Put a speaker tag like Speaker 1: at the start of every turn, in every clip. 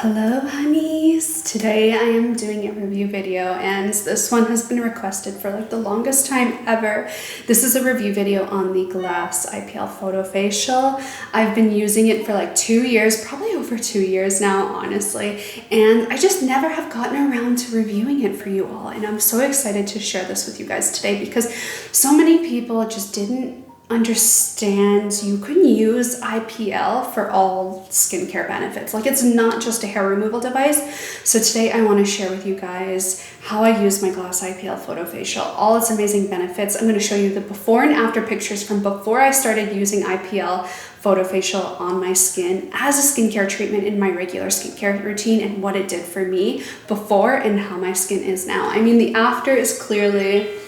Speaker 1: Hello honeys! Today I am doing a review video and this one has been requested for like the longest time ever. This is a review video on the Glass IPL Photo Facial. I've been using it for like 2 years, probably over 2 years now, honestly, and I just never have gotten around to reviewing it for you all, and I'm so excited to share this with you guys today because so many people just didn't understand you can use IPL for all skincare benefits. Like, it's not just a hair removal device. So today I want to share with you guys how I use my Glass IPL Photo Facial, all its amazing benefits. I'm going to show you the before and after pictures from before I started using IPL Photo Facial on my skin as a skincare treatment in my regular skincare routine and what it did for me before and how my skin is now. I mean, the after is clearly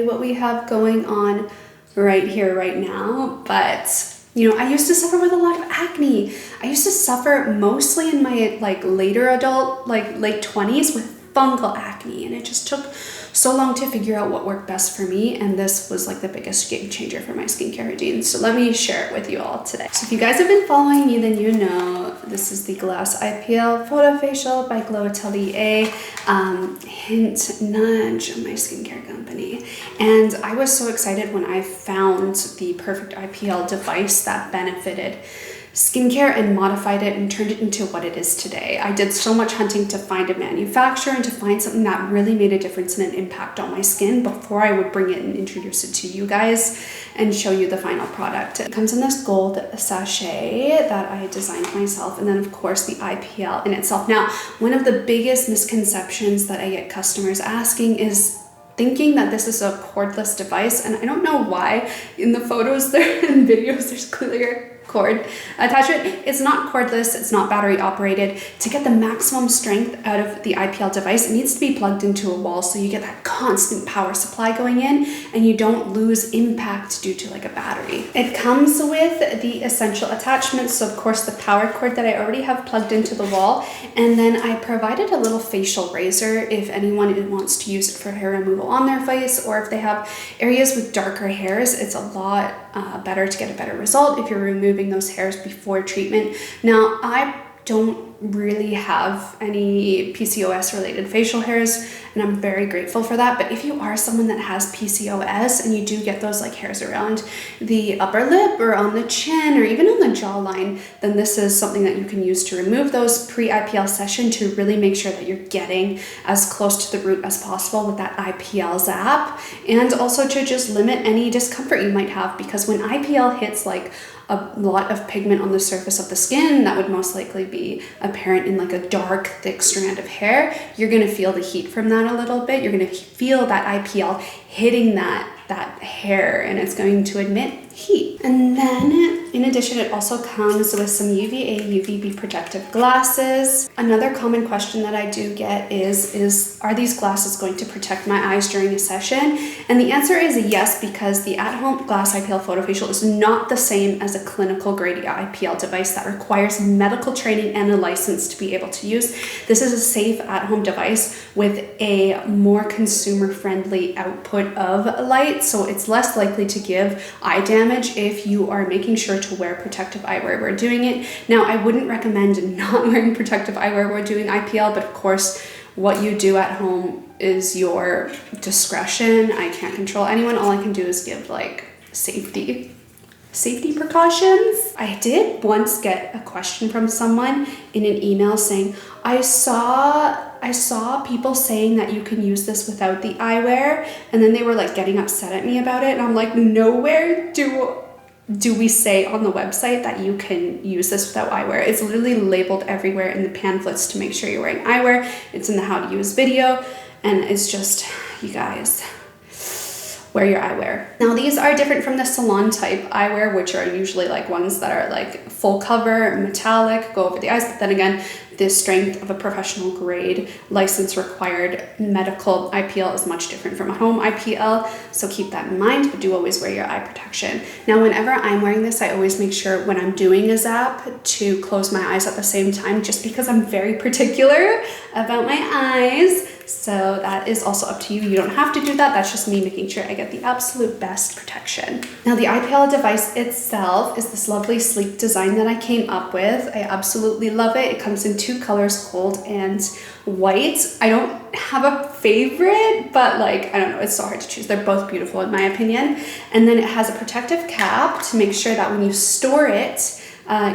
Speaker 1: what we have going on right here, right now. But, you know, I used to suffer with a lot of acne. I used to suffer mostly in my like later adult, like late 20s with fungal acne. And it just took so long to figure out what worked best for me. And this was like the biggest game changer for my skincare routine. So let me share it with you all today. So if you guys have been following me, then you know this is the Glass IPL Photo Facial by Glow Atelier. Hint, nudge, my skincare company. And I was so excited when I found the perfect IPL device that benefited skincare and modified it and turned it into what it is today. I did so much hunting to find a manufacturer and to find something that really made a difference and an impact on my skin before I would bring it and introduce it to you guys and show you the final product. It comes in this gold sachet that I designed myself, and then of course the IPL in itself. Now, one of the biggest misconceptions that I get customers asking is thinking that this is a cordless device, and I don't know why. In the photos there and videos there's clear cord attachment. It's not cordless, it's not battery operated. To get the maximum strength out of the IPL device, it needs to be plugged into a wall so you get that constant power supply going in and you don't lose impact due to like a battery. It comes with the essential attachments, so of course the power cord that I already have plugged into the wall, and then I provided a little facial razor if anyone wants to use it for hair removal on their face, or if they have areas with darker hairs. It's a lot better to get a better result if you're removing those hairs before treatment. Now, I don't really have any PCOS related facial hairs, and I'm very grateful for that. But if you are someone that has PCOS and you do get those like hairs around the upper lip or on the chin or even on the jawline, then this is something that you can use to remove those pre-IPL session to really make sure that you're getting as close to the root as possible with that IPL zap, and also to just limit any discomfort you might have, because when IPL hits like a lot of pigment on the surface of the skin that would most likely be apparent in like a dark, thick strand of hair, you're going to feel the heat from that a little bit. You're going to feel that IPL hitting that hair, and it's going to emit heat. And then in addition, it also comes with some UVA, UVB protective glasses. Another common question that I do get is are these glasses going to protect my eyes during a session? And the answer is yes, because the at-home Glass IPL Photo Facial is not the same as a clinical grade IPL device that requires medical training and a license to be able to use. This is a safe at-home device with a more consumer-friendly output of light, so it's less likely to give eye damage if you are making sure to wear protective eyewear while doing it. Now, I wouldn't recommend not wearing protective eyewear while doing IPL, but of course, what you do at home is your discretion. I can't control anyone. All I can do is give like safety precautions. I did once get a question from someone in an email saying, I saw people saying that you can use this without the eyewear, and then they were like getting upset at me about it, and I'm like, nowhere do we say on the website that you can use this without eyewear. It's literally labeled everywhere in the pamphlets to make sure you're wearing eyewear. It's in the how to use video, and it's just, you guys, wear your eyewear. Now, these are different from the salon type eyewear, which are usually like ones that are like full cover, metallic, go over the eyes. But then again, the strength of a professional grade, license required medical IPL is much different from a home IPL. So keep that in mind, but do always wear your eye protection. Now, whenever I'm wearing this, I always make sure when I'm doing a zap to close my eyes at the same time, just because I'm very particular about my eyes. So that is also up to you. You don't have to do that. That's just me making sure I get the absolute best protection. Now, the IPL device itself is this lovely sleek design that I came up with. I absolutely love it. It comes in 2 colors, gold and white. I don't have a favorite, but like, I don't know, it's so hard to choose. They're both beautiful in my opinion. And then it has a protective cap to make sure that when you store it,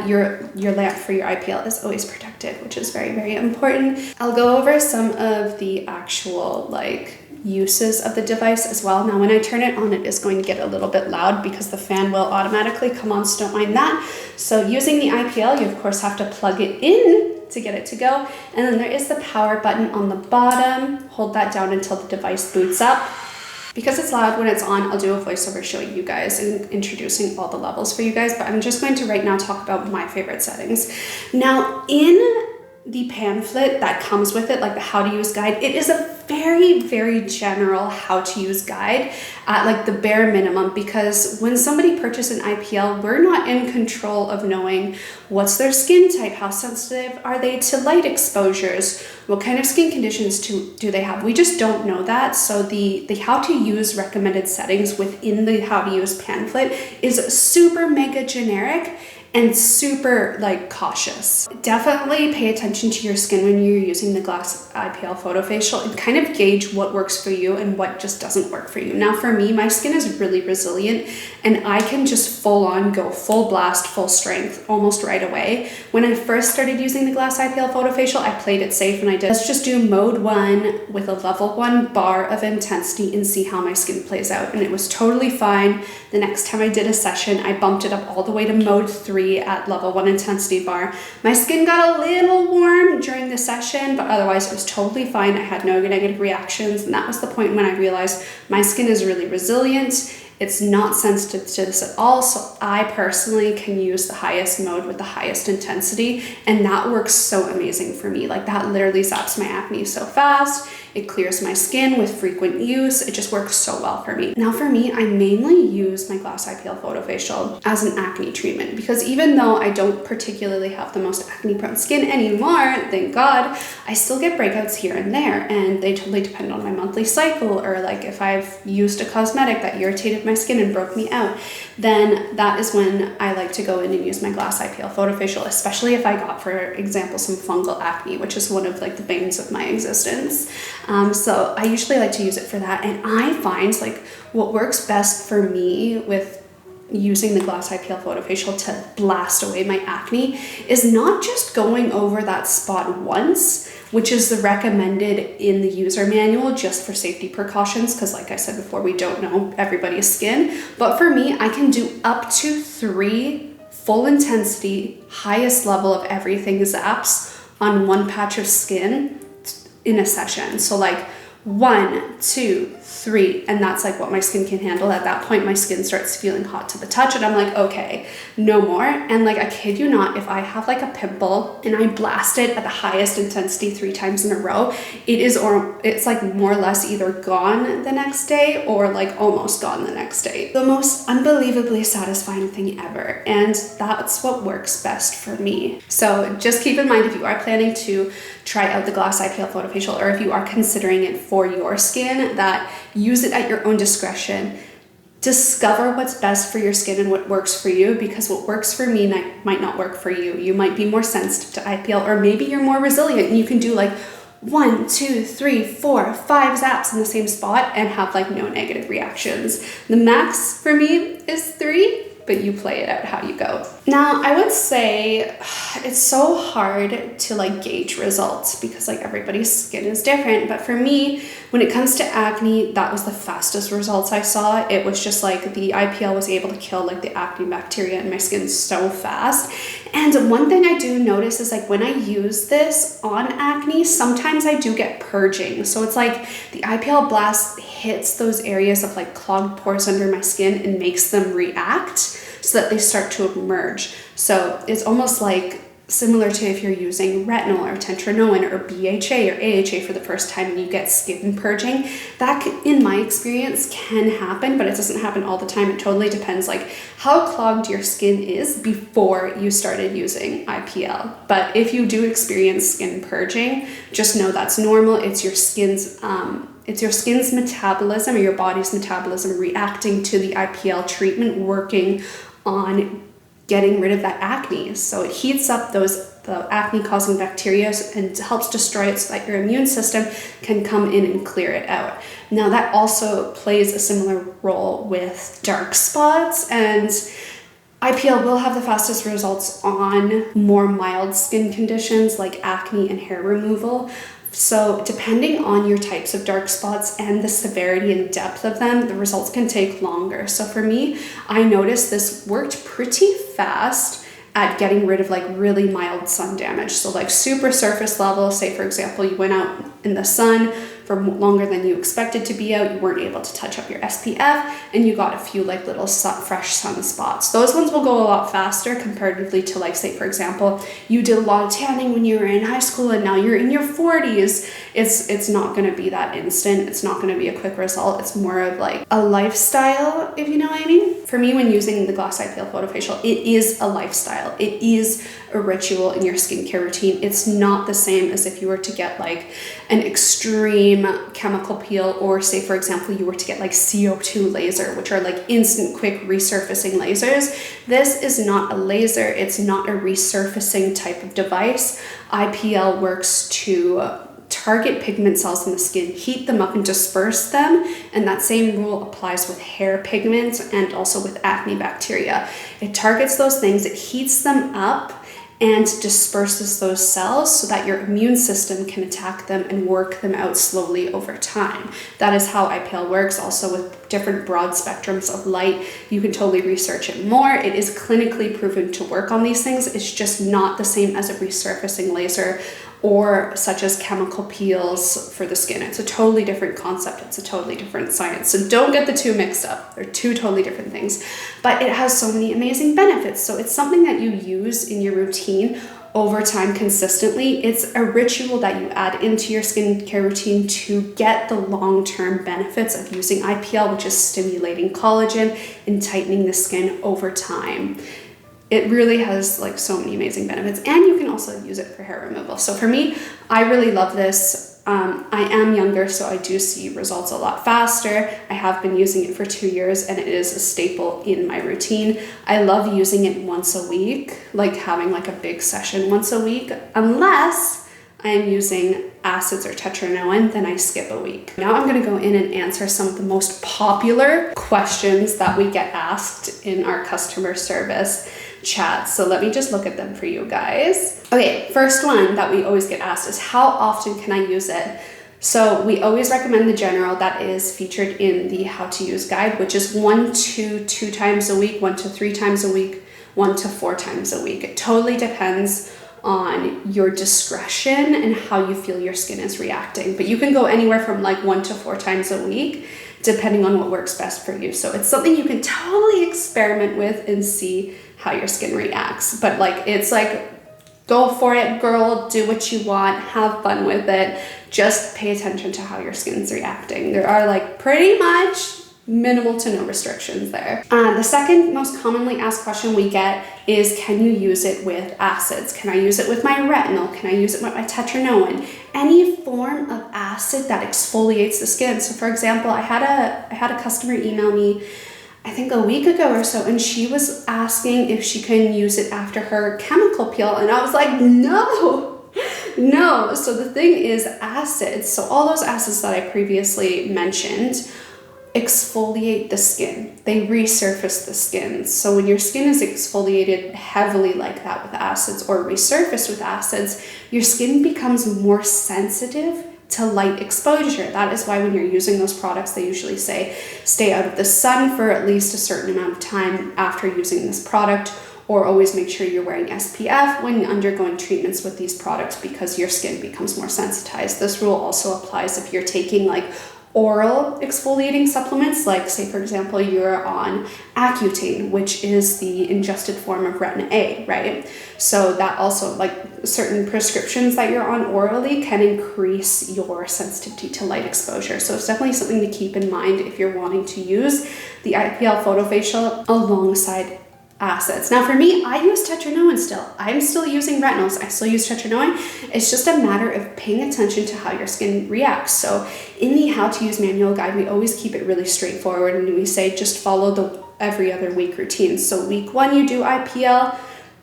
Speaker 1: your lamp for your IPL is always protected, which is very, very important. I'll go over some of the actual like uses of the device as well. Now, when I turn it on, it is going to get a little bit loud because the fan will automatically come on, so don't mind that. So using the IPL, you of course have to plug it in to get it to go. And then there is the power button on the bottom. Hold that down until the device boots up. Because it's loud when it's on, I'll do a voiceover showing you guys and introducing all the levels for you guys, but I'm just going to right now talk about my favorite settings. Now, in the pamphlet that comes with it, like the how to use guide, it is a very, very general how to use guide at like the bare minimum, because when somebody purchases an IPL, we're not in control of knowing what's their skin type, how sensitive are they to light exposures, what kind of skin conditions do they have. We just don't know that. So the how to use recommended settings within the how to use pamphlet is super mega generic and super like cautious. Definitely pay attention to your skin when you're using the Glass IPL Photo Facial and kind of gauge what works for you and what just doesn't work for you. Now for me, my skin is really resilient and I can just full on go full blast, full strength almost right away. When I first started using the Glass IPL Photo Facial, I played it safe and I did, let's just do mode 1 with a level 1 bar of intensity and see how my skin plays out. And it was totally fine. The next time I did a session, I bumped it up all the way to mode 3 at level 1 intensity bar. My skin got a little warm during the session, but otherwise it was totally fine. I had no negative reactions, and that was the point when I realized my skin is really resilient. It's not sensitive to this at all, so I personally can use the highest mode with the highest intensity, and that works so amazing for me. Like that literally zaps my acne so fast. It clears my skin with frequent use. It just works so well for me. Now for me, I mainly use my Glass IPL Photo Facial as an acne treatment because even though I don't particularly have the most acne prone skin anymore, thank God, I still get breakouts here and there, and they totally depend on my monthly cycle, or like if I've used a cosmetic that irritated my skin and broke me out, then that is when I like to go in and use my Glass IPL Photo Facial, especially if I got, for example, some fungal acne, which is one of like the banes of my existence. So I usually like to use it for that, and I find like what works best for me with using the Glass IPL Photo Facial to blast away my acne is not just going over that spot once, which is the recommended in the user manual just for safety precautions, because like I said before, we don't know everybody's skin. But for me, I can do up to 3 full intensity, highest level of everything zaps on one patch of skin in a session. So like 1, 2, 3, and that's like what my skin can handle. At that point, my skin starts feeling hot to the touch, and I'm like, okay, no more. And like, I kid you not, if I have like a pimple and I blast it at the highest intensity 3 times in a row, it's like more or less either gone the next day or like almost gone the next day. The most unbelievably satisfying thing ever, and that's what works best for me. So just keep in mind, if you are planning to try out the Glass IPL Photo Facial, or if you are considering it for your skin, that use it at your own discretion. Discover what's best for your skin and what works for you, because what works for me might not work for you. You might be more sensitive to IPL, or maybe you're more resilient and you can do like 1, 2, 3, 4, 5 zaps in the same spot and have like no negative reactions. The max for me is 3, but you play it out how you go. Now, I would say it's so hard to like gauge results because like everybody's skin is different. But for me, when it comes to acne, that was the fastest results I saw. It was just like the IPL was able to kill like the acne bacteria in my skin so fast. And one thing I do notice is like when I use this on acne, sometimes I do get purging. So it's like the IPL blast hits those areas of like clogged pores under my skin and makes them react so that they start to emerge. So it's almost like similar to if you're using retinol or tetranoin or BHA or AHA for the first time and you get skin purging. That, in my experience, can happen, but it doesn't happen all the time. It totally depends like how clogged your skin is before you started using IPL. But if you do experience skin purging, just know that's normal. It's your skin's metabolism, or your body's metabolism, reacting to the IPL treatment, working on getting rid of that acne. So it heats up the acne causing bacteria and helps destroy it so that your immune system can come in and clear it out. Now that also plays a similar role with dark spots, and IPL will have the fastest results on more mild skin conditions like acne and hair removal. So depending on your types of dark spots and the severity and depth of them, the results can take longer. So for me, I noticed this worked pretty fast at getting rid of like really mild sun damage. So like super surface level, say for example, you went out in the sun for longer than you expected to be out, you weren't able to touch up your SPF, and you got a few like little fresh sunspots. Those ones will go a lot faster comparatively to like, say for example, you did a lot of tanning when you were in high school and now you're in your 40s. It's not gonna be that instant. It's not gonna be a quick result. It's more of like a lifestyle, if you know what I mean. For me, when using the Glass IPL Photo Facial, it is a lifestyle. It is a ritual in your skincare routine. It's not the same as if you were to get like an extreme chemical peel, or say for example you were to get like CO2 laser, which are like instant quick resurfacing lasers. This is not a laser. It's not a resurfacing type of device. IPL works to target pigment cells in the skin, heat them up and disperse them, and that same rule applies with hair pigment and also with acne bacteria. It targets those things, it heats them up and disperses those cells so that your immune system can attack them and work them out slowly over time. That is how IPL works. Also with different broad spectrums of light, you can totally research it more. It is clinically proven to work on these things. It's just not the same as a resurfacing laser or such as chemical peels for the skin. It's a totally different concept. It's a totally different science. So don't get the two mixed up. They're two totally different things, but it has so many amazing benefits. So it's something that you use in your routine over time consistently. It's a ritual that you add into your skincare routine to get the long-term benefits of using IPL, which is stimulating collagen and tightening the skin over time. It really has like so many amazing benefits, and you can also use it for hair removal. So for me, I really love this. I am younger, so I do see results a lot faster. I have been using it for 2 years, and it is a staple in my routine. I love using it once a week, like having like a big session once a week, unless I am using acids or tetranoin, then I skip a week. Now I'm gonna go in and answer some of the most popular questions that we get asked in our customer service chat. So let me just look at them for you guys. Okay, first one that we always get asked is how often can I use it? So we always recommend the general that is featured in the how to use guide, which is 1 to 2 times a week, 1 to 3 times a week, 1 to 4 times a week. It totally depends on your discretion and how you feel your skin is reacting. But you can go anywhere from like 1 to 4 times a week, depending on what works best for you. So it's something you can totally experiment with and see how your skin reacts. But like, it's like, go for it, girl, do what you want, have fun with it. Just pay attention to how your skin's reacting. There are like pretty much minimal to no restrictions there. The second most commonly asked question we get is, can you use it with acids? Can I use it with my retinol? Can I use it with my tetranoin? Any form of acid that exfoliates the skin. So for example, I had a customer email me, I think a week ago or so, and she was asking if she can use it after her chemical peel, and I was like, no. So the thing is acids, so all those acids that I previously mentioned exfoliate the skin. They resurface the skin. So when your skin is exfoliated heavily like that with acids or resurfaced with acids, your skin becomes more sensitive to light exposure. That is why when you're using those products, they usually say stay out of the sun for at least a certain amount of time after using this product, or always make sure you're wearing SPF when undergoing treatments with these products because your skin becomes more sensitized. This rule also applies if you're taking like oral exfoliating supplements, like say for example you're on Accutane, which is the ingested form of retin A, right? So that also, like certain prescriptions that you're on orally can increase your sensitivity to light exposure. So it's definitely something to keep in mind if you're wanting to use the IPL Photo Facial alongside acids. Now for me, I use tetraenoin still. I'm still using retinols. I still use tetraenoin. It's just a matter of paying attention to how your skin reacts. So in the how to use manual guide, we always keep it really straightforward, and we say just follow the every other week routine. So week 1 you do IPL,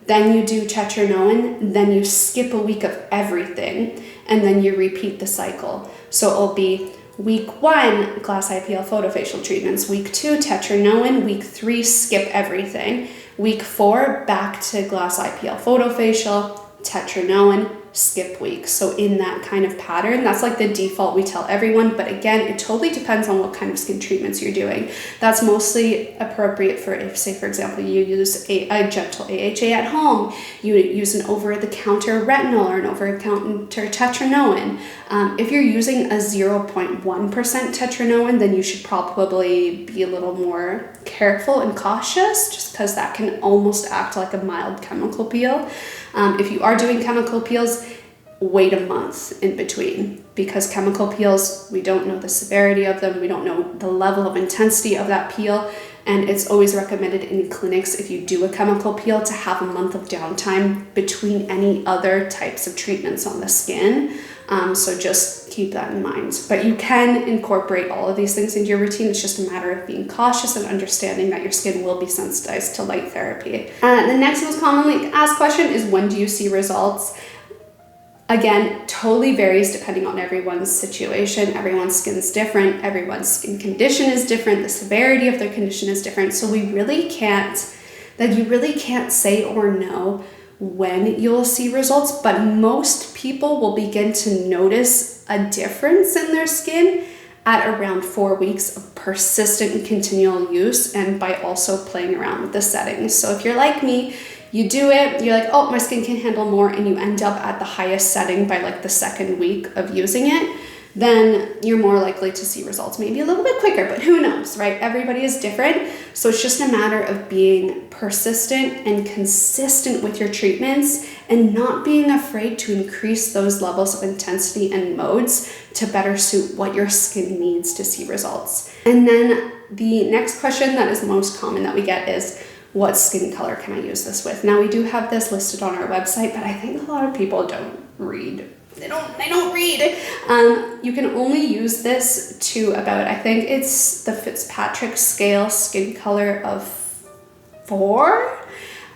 Speaker 1: then you do tetraenoin, then you skip a week of everything, and then you repeat the cycle. So it'll be week 1, Glass IPL Photo Facial treatments. Week 2, tetraenoin. Week 3, skip everything. Week 4, back to Glass IPL Photo Facial, tetraenoin, skip week. So in that kind of pattern, that's like the default we tell everyone. But again, it totally depends on what kind of skin treatments you're doing. That's mostly appropriate for if, say, for example, you use a gentle AHA at home, you use an over-the-counter retinol or an over-the-counter tetraenoin. If you're using a 0.1% tetraenoin, then you should probably be a little more careful and cautious, just because that can almost act like a mild chemical peel. If you are doing chemical peels, wait a month in between, because chemical peels, we don't know the severity of them, we don't know the level of intensity of that peel, and it's always recommended in clinics if you do a chemical peel to have a month of downtime between any other types of treatments on the skin. So just keep that in mind. But you can incorporate all of these things into your routine. It's just a matter of being cautious and understanding that your skin will be sensitized to light therapy. The next most commonly asked question is, when do you see results? Again, totally varies depending on everyone's situation. Everyone's skin's different. Everyone's skin condition is different. The severity of their condition is different. So you really can't say or know when you'll see results, but most people will begin to notice a difference in their skin at around 4 weeks of persistent and continual use, and by also playing around with the settings. So if you're like me, you do it, you're like, oh, my skin can handle more, and you end up at the highest setting by like the 2nd week of using it, then you're more likely to see results maybe a little bit quicker, but who knows, right? Everybody is different. So it's just a matter of being persistent and consistent with your treatments and not being afraid to increase those levels of intensity and modes to better suit what your skin needs to see results. And then the next question that is most common that we get is, what skin color can I use this with? Now we do have this listed on our website, but I think a lot of people don't read. They don't read. You can only use this to about, I think it's the Fitzpatrick scale skin color of 4.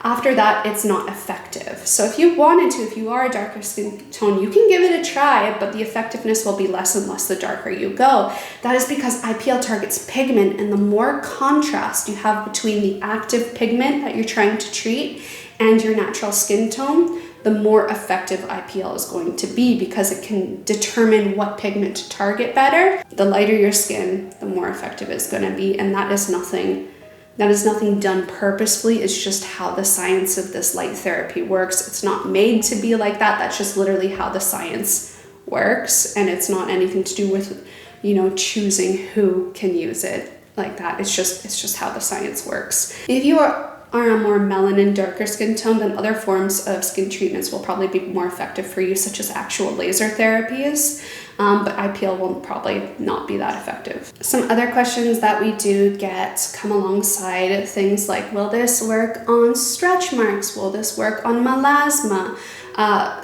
Speaker 1: After that, it's not effective. So if you wanted to, if you are a darker skin tone, you can give it a try, but the effectiveness will be less and less the darker you go. That is because IPL targets pigment, and the more contrast you have between the active pigment that you're trying to treat and your natural skin tone, the more effective IPL is going to be, because it can determine what pigment to target better. The lighter your skin, the more effective it's going to be, and that is nothing done purposefully. It's just how the science of this light therapy works. It's not made to be like that. That's just literally how the science works, and it's not anything to do with, choosing who can use it like that. It's just how the science works. If you are a more melanin, darker skin tone, then other forms of skin treatments will probably be more effective for you, such as actual laser therapies, but IPL will probably not be that effective. Some other questions that we do get come alongside things like, will this work on stretch marks? Will this work on melasma?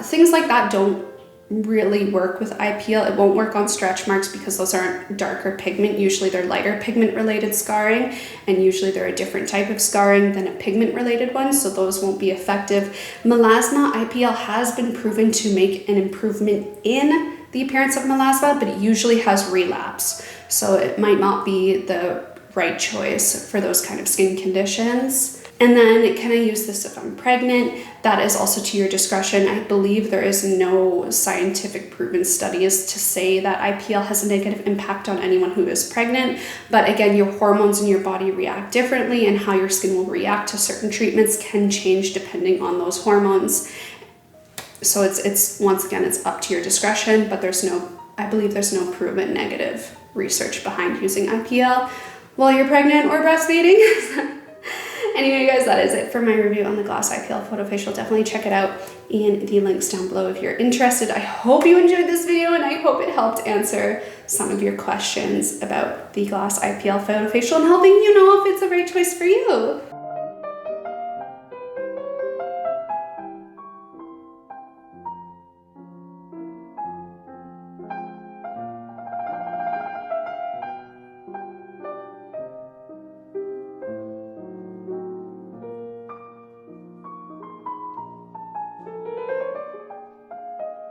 Speaker 1: Things like that don't really work with IPL. It won't work on stretch marks because those aren't darker pigment. Usually they're lighter pigment related scarring, and usually they're a different type of scarring than a pigment related one, so those won't be effective. Melasma, IPL has been proven to make an improvement in the appearance of melasma, but it usually has relapse, so it might not be the right choice for those kind of skin conditions. And then, can I use this if I'm pregnant? That is also to your discretion. I believe there is no scientific proven studies to say that IPL has a negative impact on anyone who is pregnant. But again, your hormones in your body react differently, and how your skin will react to certain treatments can change depending on those hormones. So it's once again, it's up to your discretion, but I believe there's no proven negative research behind using IPL while you're pregnant or breastfeeding. Anyway, guys, that is it for my review on the Glass IPL Photo Facial. Definitely check it out in the links down below if you're interested. I hope you enjoyed this video, and I hope it helped answer some of your questions about the Glass IPL Photo Facial and helping you know if it's the right choice for you.